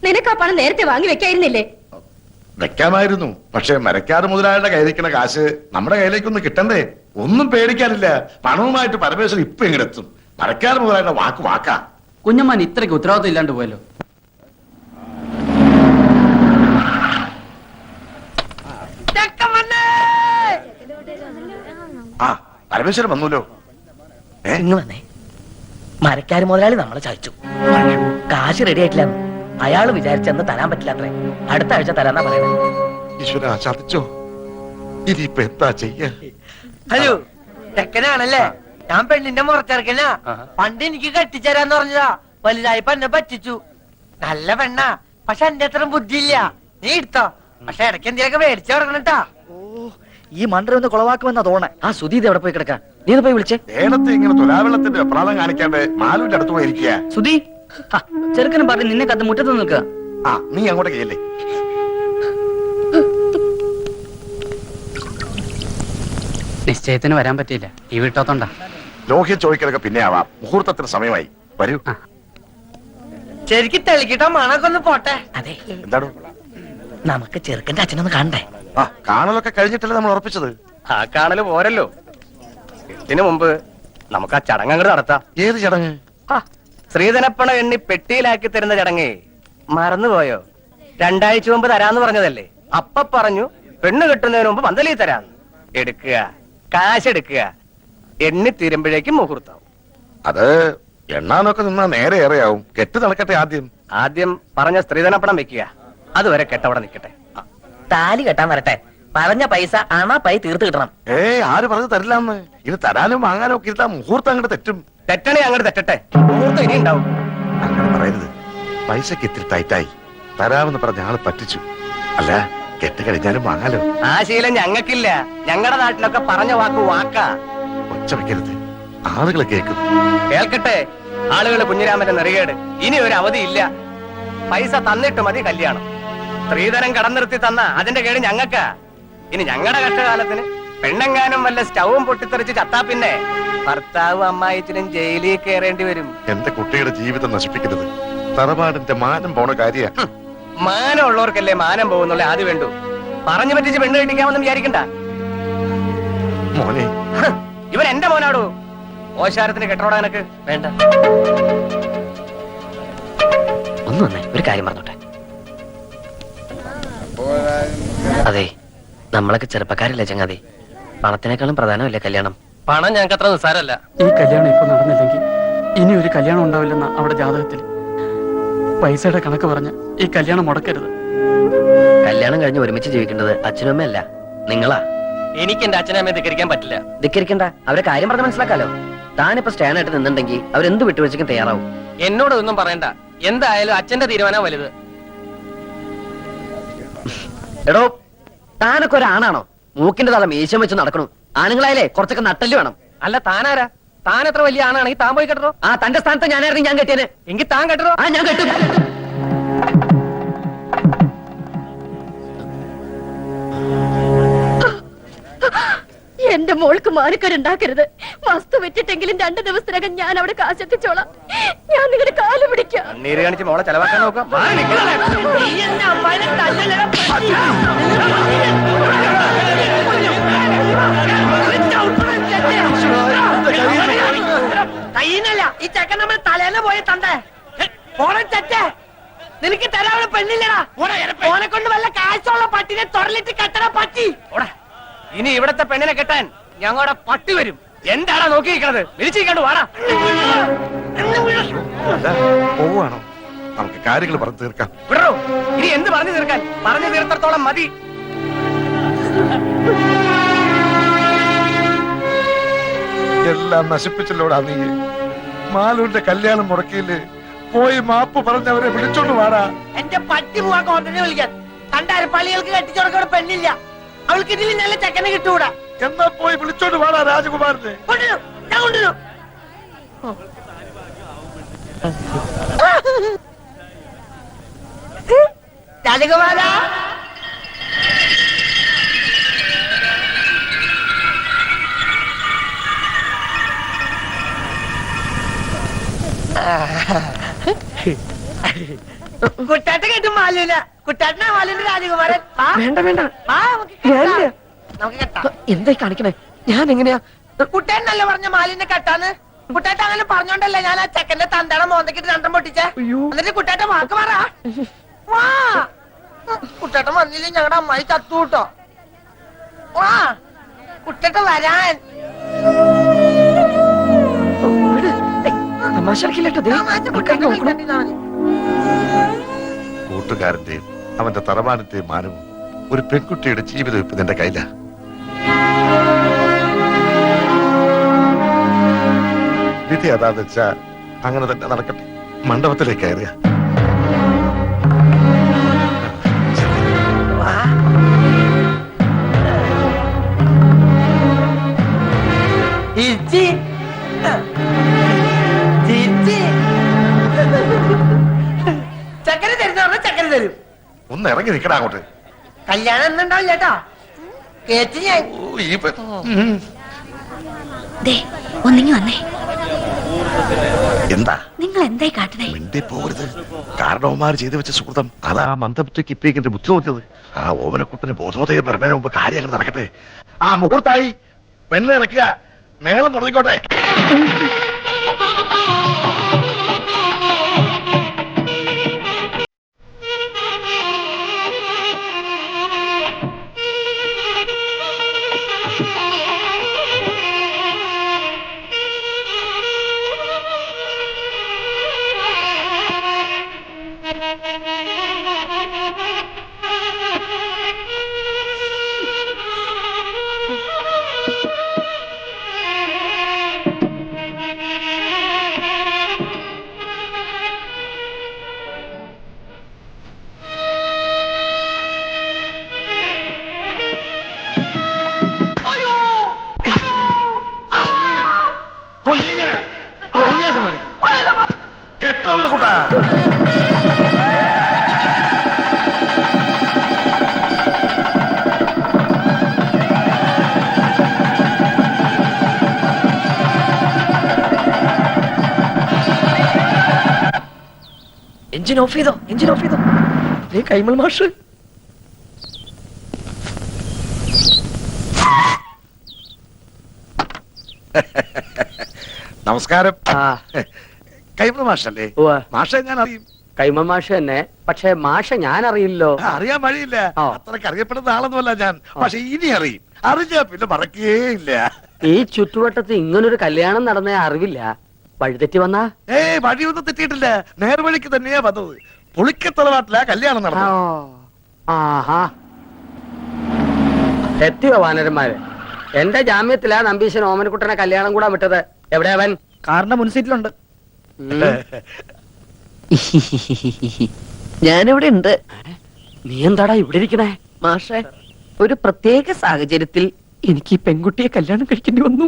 നിനക്ക് ആ പണം നേരത്തെ വാങ്ങി വെക്കായിരുന്നില്ലേ? വെക്കാമായിരുന്നു. പക്ഷെ മരക്കാട് മുതലാളിയുടെ കയ്യിലിരിക്കുന്ന കാശ് നമ്മുടെ കയ്യിലേക്കൊന്നും കിട്ടണ്ടേ? ഒന്നും പേടിക്കാനില്ല. പണവുമായിട്ട് പരമേശ്വരൻ ഇപ്പൊ എങ്ങനെത്തും? മരക്കാട് മുതലാളിയുടെ വാക്ക് വാക്കാ. കുഞ്ഞമ്മാൻ ഇത്രയ്ക്ക് ഉത്തരവാദിത്വം ഇല്ലാണ്ട് പോയല്ലോ. ആ പരമേശ്വരൻ വന്നല്ലോ. ഇങ്ങ് വന്നേ. മരക്കാര് മുതലാളി നമ്മളെ ചതിച്ചു. കാശ് റെഡി ആയിട്ടില്ല. അയാള് വിചാരിച്ചെന്ന് തരാൻ പറ്റില്ല അത്രേ. അടുത്ത ആഴ്ച തരാന്നാ പറയുന്നത്. ഈശ്വരാ, ചതിച്ചോ? ഇനിയിപ്പൊ എന്താ ചെയ്യാ? ഹലോ, ചെക്കനാണല്ലേ? ഞാൻ പെണ്ണിന്റെ മുറച്ചെറുക്കനാ. പണ്ട് എനിക്ക് കെട്ടിച്ചേരാന്ന് പറഞ്ഞതാ. വലുതായപ്പോ എന്നെ പറ്റിച്ചു. നല്ല പെണ്ണാ, പക്ഷെ എന്റെ അത്ര ബുദ്ധിയില്ല. നീ എടുത്തോ, പക്ഷെ ഇടയ്ക്ക് എന്തെങ്കിലുമൊക്കെ മേടിച്ചു കൊടുക്കണട്ടാ. ഈ മണ്ടര ഒന്ന് കുളവാക്കുമെന്നാ തോന്നേ. ആ സുധീത് എവിടെ പോയി കിടക്കാ? നീ ഒന്ന് പോയി വിളിച്ചേ. നേരത്തെ ഇങ്ങനെ തുലാവെള്ളത്തിന്റെ അപ്രാധം കാണിക്കാണ്ട് മാലുവിന്റെ അടുത്ത് പോയിരിക്കുക. സുധി, ചെറുക്കനും പറഞ്ഞ് നിന്നെ കത്ത് മുറ്റത്ത് നിൽക്കുക. ആ, നീ അങ്ങോട്ട് കയ്യല്ലേ. നിശ്ചയത്തിന് വരാൻ പറ്റിയില്ല, ഈ വീട്ടോത്തോണ്ടാ. ലോഹ്യം ചോദിക്കലൊക്കെ പിന്നെ ആവാം. മുഹൂർത്തത്തിന് സമയമായി. വരൂ. ശരിക്കും തെളിക്കിട്ടോ മണൊക്കെ ഒന്ന് പോട്ടെ. അതെ, എന്താണ്? നമുക്ക് ചെറുക്കന്റെ അച്ഛനൊന്ന് കാണണ്ടേ? ആ, കാണലൊക്കെ കഴിഞ്ഞിട്ടല്ലേ നമ്മൾ ഉറപ്പിച്ചത്. ആ കാണല് പോരല്ലോ. ഇതിനു മുമ്പ് നമുക്ക് ആ ചടങ്ങ് അങ്ങോട്ട് നടത്താം. ഏത് ചടങ്ങ്? ശ്രീധനപ്പണ എണ്ണി പെട്ടിയിലാക്കി തരുന്ന ചടങ്ങ് മറന്നുപോയോ? 2 ആഴ്ച മുമ്പ് തരാന്ന് പറഞ്ഞതല്ലേ? അപ്പ പറഞ്ഞു പെണ്ണ് കെട്ടുന്നതിന് മുമ്പ് പന്തലി തരാന്ന്. എടുക്കുക, കാശ് എടുക്കുക. എണ്ണി തീരുമ്പോഴേക്കും മുഹൂർത്താവും. അത് എണ്ണാനൊക്കെ നിന്നാ നേരെ ഏറെയാവും. കെട്ട് നടക്കട്ടെ. ആദ്യം പറഞ്ഞ സ്ത്രീധനപ്പണം വെക്കുക. അതുവരെ കെട്ടവിടെ നിൽക്കട്ടെ. താലി കെട്ടാൻ വരട്ടെ. പറഞ്ഞ പൈസ പൈ തീർത്ത് കിട്ടണം. ആര് പറഞ്ഞു തരില്ലാന്ന്? ഇത് തരാനും വാങ്ങാനും ഒക്കെ ഇരുത്താ മുഹൂർത്തം അങ്ങോട്ട് തെറ്റും. തെറ്റണേ അങ്ങോട്ട് തെറ്റട്ടെ. മുഹൂർത്തം ഇനി ഉണ്ടാവും. അങ്ങനെ പറയരുത്. പൈസക്ക് ഇത്തിരി ടൈറ്റായി. തരാമെന്ന് പറഞ്ഞ ആള് പറ്റിച്ചു. അല്ല, കെട്ട് കഴിഞ്ഞാലും വാങ്ങാലോ. ആ ശീലം ഞങ്ങൾക്കില്ല. ഞങ്ങളുടെ നാട്ടിലൊക്കെ പറഞ്ഞ വാക്ക് വാക്കാ. ഒച്ച വെക്കരുത്, ആളുകൾ കേൾക്കും. കേൾക്കട്ടെ ആളുകള്. കുഞ്ഞിരാമന്റെ നെറികേട്. ഇനി ഒരു അവധിയില്ല. പൈസ തന്നിട്ട് മതി കല്യാണം. സ്ത്രീധനം കടം നിർത്തി തന്ന അതിന്റെ കേട് ഞങ്ങൾക്കാ. ഇനി ഞങ്ങളുടെ കഷ്ടകാലത്തിന് പെണ്ണെങ്ങാനും വല്ല സ്റ്റൗവും പൊട്ടിത്തെറിച്ച് ചത്താ പിന്നെ ഭർത്താവ് അമ്മായിച്ചിനും ജയിലിൽ കയറേണ്ടി വരും. എന്റെ കുട്ടിയുടെ ജീവിതം നശിപ്പിക്കരുത്. തറവാടിന്റെ മാനം പോണ കാര്യ. മാനം ഉള്ളവർക്കല്ലേ മാനം പോകുന്നുള്ള ആദ്യം വേണ്ടു. പറഞ്ഞു പറ്റിച്ച് പെണ്ണ് കെട്ടിക്കാമെന്ന് വിചാരിക്കണ്ട. മോനെ, ഇവൻ എന്റെ മോനാടോ. ഓശാരത്തിന് കെട്ടോടാ എനക്ക് വേണ്ട. ഒന്ന് വന്നേ, ഒരു കാര്യം പറഞ്ഞോട്ടെ. അതെ, നമ്മളൊക്കെ ചെറുപ്പക്കാരല്ലേ ചങ്ങാതി. പണത്തിനേക്കാളും പ്രധാനമല്ലേ കല്യാണം? പണം ഞങ്ങൾക്ക് അത്ര നിസ്സാരല്ല. ഈ കല്യാണം ഇപ്പൊ നടന്നില്ലെങ്കിൽ ഇനി ഒരു കല്യാണം ഉണ്ടാവില്ലെന്ന അവിടെ ജാതകത്തിൽ. പൈസയുടെ കണക്ക് പറഞ്ഞ് ഈ കല്യാണം മുടക്കരുത്. കല്യാണം കഴിഞ്ഞ് ഒരുമിച്ച് ജീവിക്കേണ്ടത് അച്ഛനും അമ്മയല്ല, നിങ്ങളാ. എനിക്ക് എന്റെ അച്ഛനെ അമ്മയെ ധിക്കരിക്കാൻ പറ്റില്ല. ധിക്കരിക്കണ്ട, അവരെ കാര്യം പറഞ്ഞ് മനസ്സിലാക്കാലോ. താനിപ്പോ സ്റ്റാൻഡായിട്ട് നിന്നുണ്ടെങ്കിൽ അവരെന്ത് വിട്ടുവീഴ്ചയ്ക്കും തയ്യാറാവും. എന്നോട് ഒന്നും പറയണ്ട. എന്തായാലും അച്ഛന്റെ തീരുമാനം വലുത്. എടോ, താനൊക്കെ ഒരാണാണോ? മൂക്കിന്റെ തല മീശം വെച്ച് നടക്കണു. ആണുങ്ങളായാലേ കുറച്ചൊക്കെ നട്ടല് വേണം. അല്ല, താനാരാ? താൻ എത്ര വലിയ ആണാണെങ്കിൽ താൻ പോയി കെട്ടോ. ആ, തന്റെ സ്ഥാനത്ത് ഞാനായിരുന്നു ഞാൻ കെട്ടിയത്. എങ്കിൽ താൻ കെട്ടോ. ആ, ഞാൻ കെട്ടും. എന്റെ മോൾക്ക് മാനക്കേടുണ്ടാക്കരുത്. വസ്തു വെച്ചിട്ടെങ്കിലും 2 ദിവസത്തിനകം ഞാൻ അവിടെ കാശെത്തിച്ചോളാം. ഞാൻ നിങ്ങളുടെ കാല് പിടിക്കാം. നീര് കാണിച്ച് മോളെ ചെലവാക്കാൻ നോക്കാം. കയ്യിന്നല്ല, ഈ ചെക്കൻ നമ്മൾ തലേന്ന് പോയി തണ്ടേ. നിനക്ക് തരാനുള്ള പെണ്ണില്ലടാ. ഓനെ കൊണ്ട് വല്ല കാശുള്ള പട്ടിനെ തൊടലിട്ട് കെട്ടണ പട്ടി. ഇനി ഇവിടത്തെ പെണ്ണിനെ കെട്ടാൻ ഞങ്ങളുടെ പട്ടി വരും. എന്താടാ നോക്കിയിരിക്കണത്? വിളിച്ചിരിക്കാണ്ട് വാടാ. പോവാണോ? നമുക്ക് കാര്യങ്ങൾ പറഞ്ഞു തീർക്കാം. വിടറോ, ഇനി എന്ത് പറഞ്ഞു തീർക്കാൻ? പറഞ്ഞു തീർത്തോളം മതി. എല്ലാം നശിപ്പിച്ചല്ലോടാ നീ. മാലൂന്റെ കല്യാണം മുടക്കിയില്ലേ? പോയി മാപ്പ് പറഞ്ഞവരെ വിളിച്ചോണ്ട് വാടാ. എന്റെ പട്ടി പോവാ കോട്ടനെ വിളിക്കാൻ. കണ്ടാര് പള്ളികൾക്ക് കെട്ടിച്ചോടക്കോടെ പെണ്ണില്ല. അവൾക്ക് ഇതിൽ നല്ല ചെക്കനെ കിട്ടൂടാ. എന്നാ പോയി വിളിച്ചോണ്ട് വാടാ രാജകുമാരനെ. കൊണ്ടുവരും, ഞാൻ കൊണ്ടുവരും. രാജകുമാര, കുട്ടാട്ട കേട്ടു മാലൂല കുട്ടാട്ടനാ മാലൂന്റെ രാജകുമാരൻ ആ, വേണ്ട വേണ്ട ആ, നമുക്ക് കെട്ടാം. ഞാനില്ല. നമുക്ക് കെട്ടാം. എന്തായി കാണിക്കണേ ഞാൻ എങ്ങനെയാ കുട്ടേട്ടനല്ലേ പറഞ്ഞ മാലിന്റെ കെട്ടാന്ന് കുട്ടേട്ട അങ്ങനെ പറഞ്ഞോണ്ടല്ലേ ഞാൻ ആ ചെക്കന്റെ തന്തട മോന്തക്കിട്ട് രണ്ടും പൊട്ടിച്ചേ അയ്യോ. എന്നിട്ട് കുട്ടേട്ട വാക്ക് പറ വാ കുട്ടേട്ടൻ വന്നില്ലേ ഞങ്ങളുടെ അമ്മായി ചത്തു കൂട്ടോ വാ കുട്ടേട്ട വരാൻ തമാശ കളിക്കില്ലട്ടോ ദേ, ആൾക്കാര് നോക്കണം. കൂട്ടുകാരന്റെയും അവന്റെ തറവാനത്തെയും മാനവും ഒരു പെൺകുട്ടിയുടെ ജീവിതം ഇപ്പൊ നിന്റെ കയ്യില. വിധി അതാന്ന് വെച്ചാ അങ്ങനെ തന്നെ നടക്കട്ടെ. മണ്ഡപത്തിലേക്ക് കയറുക. വാ. ഇരിച്ച്. ചിരിച്ച്. ചക്കര തരുന്ന ചക്കര തരും ഒന്ന് ഇറങ്ങി നിൽക്കടാ അങ്ങോട്ട്. കല്യാണം എന്നുണ്ടാവില്ല കേട്ടോ കേട്ട് ഞാൻ ഓ, ഈ പെ- ഉം. ദേ ഒന്നിങ്ങി വന്നേ. എന്താ നിങ്ങൾ എന്തായി കാട്ടണേ? മിണ്ടി പോകരുത്. കാരണവന്മാർ ചെയ്തു വെച്ച സുഹൃതം അതാ മന്ദബുദ്ധിക്ക് ഇപ്പേക്കിന്റെ ബുദ്ധി നോക്കിയത്. ആ ഓമനക്കുട്ടന് ബോധോദയം വരുന്നതിന് മുമ്പ് കാര്യങ്ങൾ നടക്കട്ടെ. ആ മുഹൂർത്തായി പെണ്ണ് ഇറക്കുക, മേളം തുടങ്ങിക്കോട്ടെ. കെട്ടവളെ കൂട്ടാ. എഞ്ചിൻ ഓഫ് ചെയ്തോ, എഞ്ചിൻ ഓഫ് ചെയ്തോ. ദേ കൈമൾ മാഷ്. നമസ്കാരം. ആ കൈമ മാഷല്ലേ? ഉവ്വ്. മാഷെ ഞാൻ അറിയും. കൈമ മാഷ തന്നെ, പക്ഷെ മാഷ ഞാൻ അറിയില്ലോ. അറിയാൻ വഴിയില്ല. ആ. അത്രക്ക് അറിയപ്പെടുന്ന ആളൊന്നുമല്ല ഞാൻ. പക്ഷെ ഇനി അറിയും. അറിഞ്ഞാ പിന്നെ മറക്കേ ഇല്ല. ഈ ചുറ്റുവട്ടത്ത് ഇങ്ങനൊരു കല്യാണം നടന്ന അറിവില്ല. വഴിതെറ്റി വന്നാ വഴിയൊന്നും തെറ്റിയിട്ടില്ല. നേർവഴിക്ക് തന്നെയാ വന്നത്. പുളിക്കത്തറവാട്ടിലാ കല്യാണം നടന്നത്. ആഹാ എത്തിയോ വാനരന്മാര്? എന്റെ ജാമ്യത്തിലാ നമ്പീശൻ ഓമനക്കുട്ടനെ കല്യാണം കൂടാൻ വിട്ടത്. എവിടെ അവൻ? കാറിന്റെ മുൻസീറ്റിലുണ്ട്. ഉം. ഞാനിവിടെ ഉണ്ട് നീ എന്താടാ ഇവിടെ ഇരിക്കണേ? മാഷെ. ഒരു പ്രത്യേക സാഹചര്യത്തിൽ എനിക്ക് ഈ പെൺകുട്ടിയെ കല്യാണം കഴിക്കേണ്ടി വന്നു.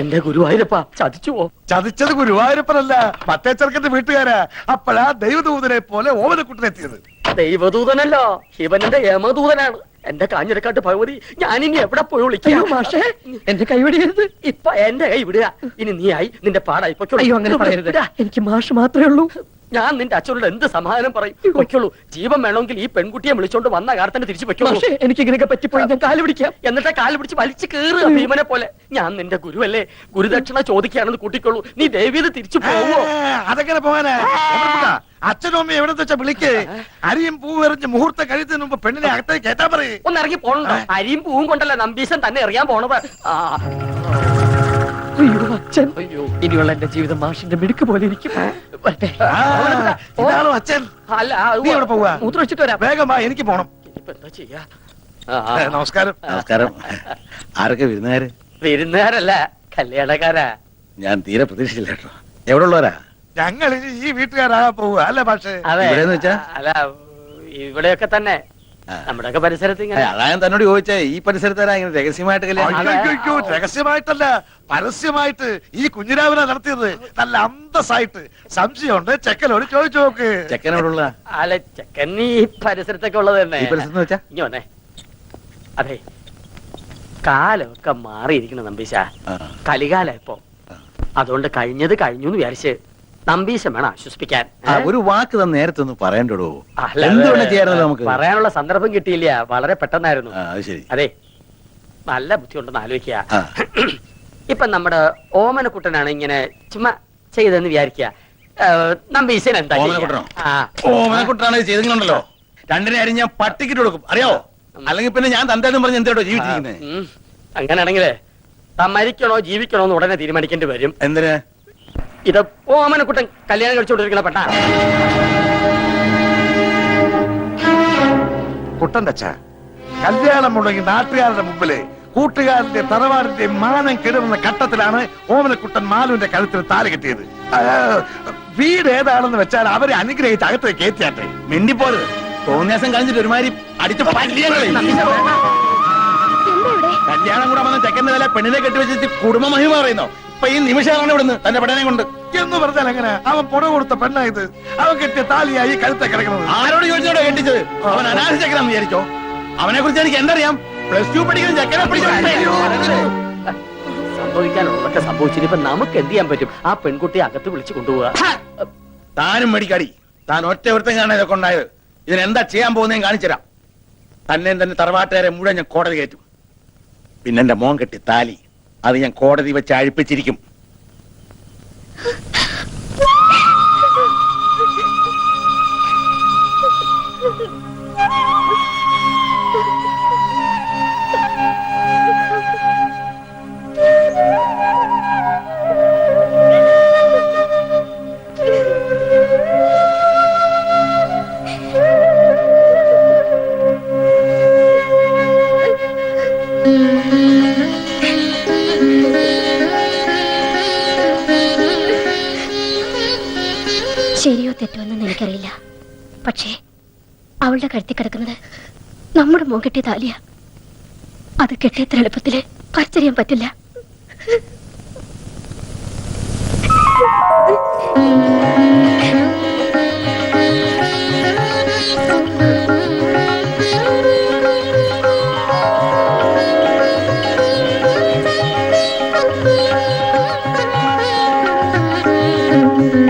എന്റെ ഗുരുവായൂരപ്പ ചതിച്ചുവോ? ചതിച്ചത് ഗുരുവായൂരപ്പനല്ല, മറ്റേ ചെറുക്കന്റെ വീട്ടുകാരാ. അപ്പോഴാ ദൈവദൂതനെ പോലെ ഓമനക്കുട്ടനെത്തിയത്. ദൈവദൂതനല്ലോ, ശിവനന്റെ യമദൂതനാണ്. എന്റെ കാഞ്ഞിരക്കാട്ട് ഭഗവതി, ഞാനിനി എവിടെ പോയി അയ്യോ വിളിക്കാം? മാഷെ, എന്റെ കൈ വിടരുത്. ഇപ്പൊ എന്റെ കൈ വിടുക. ഇനി നീ ആയി നിന്റെ പാടായി പൊയ്ക്കോളൂ. അയ്യോ അങ്ങനെ പറയരുത്. എനിക്ക് മാഷ് മാത്രമേ ഉള്ളൂ. ഞാൻ നിന്റെ അച്ഛനോട് എന്ത് സമാധാനം പറയും? പൊയ്ക്കോളൂ. ജീവൻ വേണമെങ്കിൽ ഈ പെൺകുട്ടിയെ വിളിച്ചോണ്ട് വന്ന കാലത്തന്നെ തിരിച്ചു പൊയ്ക്കോളൂ. മാഷെ, എനിക്ക് ഇങ്ങനെയൊക്കെ പറ്റിപ്പോയി ഞാൻ കാല് പിടിക്കാം. എന്നിട്ട് കാല് പിടിച്ച് വലിച്ചു കേറുക ഭീമനെ പോലെ. ഞാൻ നിന്റെ ഗുരുവല്ലേ, ഗുരുദക്ഷിണ ചോദിക്കുകയാണെന്ന് കൂട്ടിക്കോളൂ. നീ ദേവിയത് തിരിച്ചു പോവോ? അതെങ്ങനെ പോകാനാ? ഓമനക്കുട്ടാ, അച്ഛനും അമ്മയും എവിടെ വെച്ചാ വിളിക്ക്. അരിയും പൂവെറിഞ്ഞ് മുഹൂർത്തം കഴിയുന്നതിന് മുമ്പ് പെണ്ണിനെ അകത്തേക്ക് കേട്ടാ പറയേ. ഒന്ന് ഇറങ്ങി പോണോ? അരിയും പൂവും കൊണ്ടല്ല നമ്പീശൻ തന്നെ എറിയാൻ പോണത്. ആ അയ്യോ അച്ഛൻ, അയ്യോ. ഇനിയുള്ള എന്റെ ജീവിതം മാഷിന്റെ മിടുക്ക് പോലെ ഇരിക്കും. വരട്ടെ. ഇതാണോ അച്ഛൻ? അല്ല നീ എവിടെ പോവാ? മൂത്രം വെച്ചിട്ട് വരാം. വേഗം വാ, എനിക്ക് പോണം. ഇനിയിപ്പോ എന്താ ചെയ്യാ? നമസ്കാരം. നമസ്കാരം. ആരൊക്കെ വിരുന്നുകാര്? വിരുന്നുകാരല്ല, കല്യാണക്കാരാ. ഞാൻ തീരെ പ്രതീക്ഷിച്ചില്ല കേട്ടോ. എവിടെ ഉള്ളവരാ? ഞങ്ങൾ ഇനി ഈ വീട്ടുകാരാകാൻ പോവുക അല്ലേ പക്ഷേ? അതെ. ഇവിടെന്ന് വെച്ചാ? അല്ല, ഇവിടെയൊക്കെ തന്നെ ആ. നമ്മുടെയൊക്കെ പരിസരത്ത് ഇങ്ങനെ. അതാ ഞാൻ തന്നോട് ചോദിച്ചേ, ഈ പരിസരത്താരാ ഇങ്ങനെ രഹസ്യമായിട്ട് കല്യാണം? അയ്യോ, രഹസ്യമായിട്ടല്ല, പരസ്യമായിട്ട് ഈ കുഞ്ഞിരാവിനെ നടത്തിയത്. നല്ല അന്തസ്സായിട്ട്. സംശയമുണ്ട്, ചെക്കനോട് ചോദിച്ചു നോക്ക്. ചെക്കൻ എവിടെ ഉള്ള? അല്ല, ചെക്കൻ ഈ പരിസരത്തൊക്കെ ഉള്ളത് തന്നെ. ഈ പരിസരത്ത് വെച്ചാ? ഇനി വന്നേ. അതെ, കാലമൊക്കെ മാറിയിരിക്കണം നമ്പീശ. ആ. കലികാല ഇപ്പൊ. അതുകൊണ്ട് കഴിഞ്ഞത് കഴിഞ്ഞു എന്ന് വിചാരിച്ച് നമ്പീശം വേണം ആശ്വസിപ്പിക്കാൻ. ഒരു വാക്ക് തന്നെ നേരത്തെ ഒന്ന് പറയണ്ടോ? അല്ല, എന്തുകൊണ്ട് ചെയ്യാറുള്ളത് നമുക്ക്? പറയാനുള്ള സന്ദർഭം കിട്ടിയില്ല, വളരെ പെട്ടെന്നായിരുന്നു. അത് ശരി. അതെ, നല്ല ബുദ്ധിയുണ്ടെന്ന് ആലോചിക്കുക. ആ. ഇപ്പൊ നമ്മുടെ ഓമനക്കുട്ടനാണ് ഇങ്ങനെ ചുമ്മാ ചെയ്തെന്ന് വിചാരിക്കുക. നമ്പീശൻ എന്താ ചെയ്യുക? ഓമനക്കുട്ടനോ? ആ. ഓമനക്കുട്ടനാണ് ചെയ്തിട്ടുണ്ടല്ലോ. രണ്ടിനെ അരി ഞാൻ പട്ടിക്കിട്ട് കൊടുക്കും, അറിയോ? അല്ലെങ്കിൽ പിന്നെ ഞാൻ തന്തേന്നും പറഞ്ഞ് എന്തോ ജീവിച്ചിരിക്കുന്നത്. അങ്ങനെയാണെങ്കിലേ താൻ മരിക്കണോ ജീവിക്കണോ എന്ന് ഉടനെ തീരുമാനിക്കേണ്ടി വരും. എന്തിന്? ഇത് ഓമനക്കുട്ടൻ കല്യാണം കഴിച്ചുകൊണ്ടിരിക്കണ പെട്ട കുട്ടന്റെ അച്ഛ കല്യാണം മുടങ്ങി നാട്ടുകാരുടെ മുമ്പില് കൂട്ടുകാരന്റെ തറവാടിന്റെ മാനം കെടുന്ന ഘട്ടത്തിലാണ് ഓമനക്കുട്ടൻ മാലുവിന്റെ കഴുത്തിൽ താല് കെട്ടിയത്. വീട് ഏതാണെന്ന് വെച്ചാൽ അവരെ അനുഗ്രഹിച്ച് അകത്ത് കയറ്റിയാട്ടെ. മിണ്ടിപ്പോരുത്. തോന്നിയാസം കഴിഞ്ഞിട്ട് ഒരുമാതിരി അടിച്ച് പല്ലിയങ്ങളെ. കല്യാണം കൂടെ വന്ന ചെക്കന്റെ വില പെണ്ണിനെ കെട്ടിവെച്ചിട്ട് കുടുംബ മഹിമ പറയുന്നോ? ഇപ്പൊ ഈ നിമിഷമാണ് ഇവിടുന്ന് തന്റെ പെണ്ണനെ കൊണ്ട് എന്ന് പറഞ്ഞാൽ എങ്ങനെ? അവൻ പുറ കൊടുത്ത പെണ്ണായത്. അവൻ കെട്ടിയ താലിയായി കഴുത്തെ കിടക്കുന്നത്. ആരോട് ചോദിച്ചോടോ കെട്ടിച്ചത്? അവൻ അനാഥ ചെക്കനാന്ന് വിചാരിച്ചോ? അവനെ കുറിച്ച് എനിക്ക് എന്തറിയാം? +2 പഠിക്കുന്ന ചെക്കനെ സംഭവിക്കാനുള്ളതൊക്കെ സംഭവിച്ചിട്ട് ഇപ്പൊ നമുക്ക് എന്ത് ചെയ്യാൻ പറ്റും? ആ പെൺകുട്ടിയെ അകത്ത് വിളിച്ചു കൊണ്ടുപോവുക. താനും മേടിക്കാടി. താൻ ഒറ്റ ഒരുത്തം കാണാൻ ഇതൊക്കെ ഉണ്ടായത്. ഇതിനെന്താ ചെയ്യാൻ പോകുന്നതെന്ന് കാണിച്ചുതരാം. തന്നെ തന്നെ തറവാട്ടുകാരെ മുഴുവൻ ഞാൻ കോടതി കയറ്റും. പിന്നെ എന്റെ മോൻ കെട്ടി താലി അത് ഞാൻ കോടതി വെച്ച് അഴിപ്പിച്ചിരിക്കും. ശരിയോ തെറ്റോ എന്ന് എനിക്കറിയില്ല. പക്ഷേ അവളുടെ കഴുത്തി കിടക്കുന്നത് നമ്മുടെ മോൻ കെട്ടിയ താലിയ. അത് കെട്ടിയത്ര എളുപ്പത്തില് പറിച്ചറിയാൻ പറ്റില്ല.